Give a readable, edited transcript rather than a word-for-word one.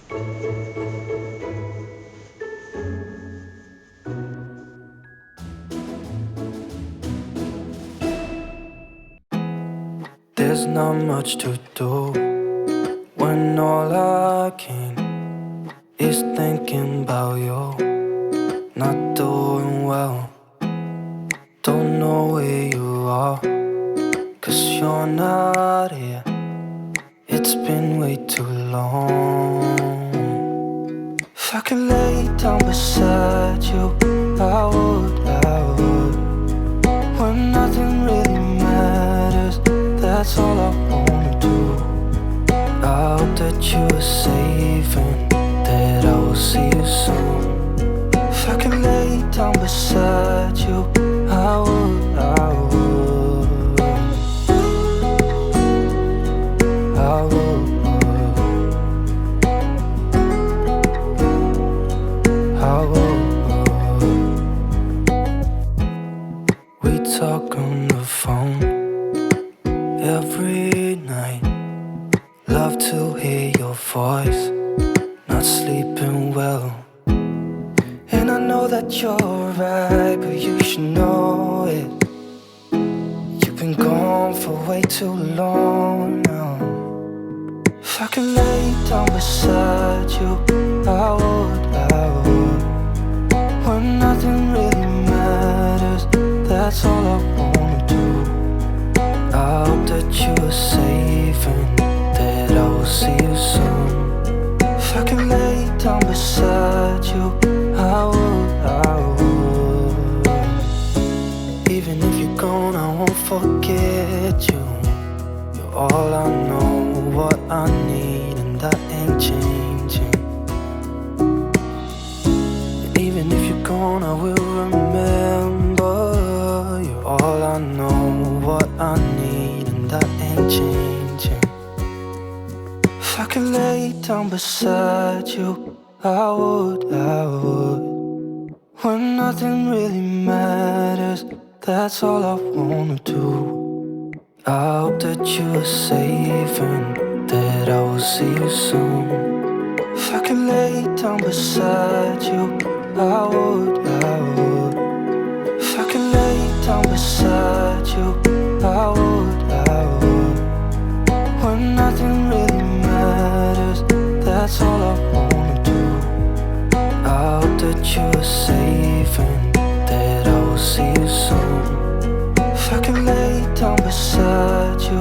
There's not much to do when all I can is thinking about you. Not doing well, don't know where you are, 'cause you're not here. It's been way too long. If I could lay down beside you, I would, when nothing really matters, that's all I wanna do. I hope that you are safe and that I will see you soon. If I could lay down beside you, I would, I would, I would, I would. We talk on the phone every night. Love to hear your voice, not sleeping well. And I know that you're right, but you should know it. You've been gone for way too long now. If I could lay down beside you, I would, I would. When nothing really matters, that's all I wanna do. I hope that you are safe and that I will see you soon. If I could lay down beside you, I would, I would. Even if you're gone, I won't forget you. You're all I know, what I need, and that ain't changing. And even if you're gone, I will remember. You're all I know, what I need, and that ain't changing. If I could lay down beside you, I would, I would. When nothing really matters, that's all I wanna do. I hope that you are safe and that I will see you soon. If I could lay down beside you, I would, I would. If I could lay down beside you, I would, I would. When nothing really matters, that's all I wanna do. I hope that you are safe and that I will see you soon. If I could lay down beside you,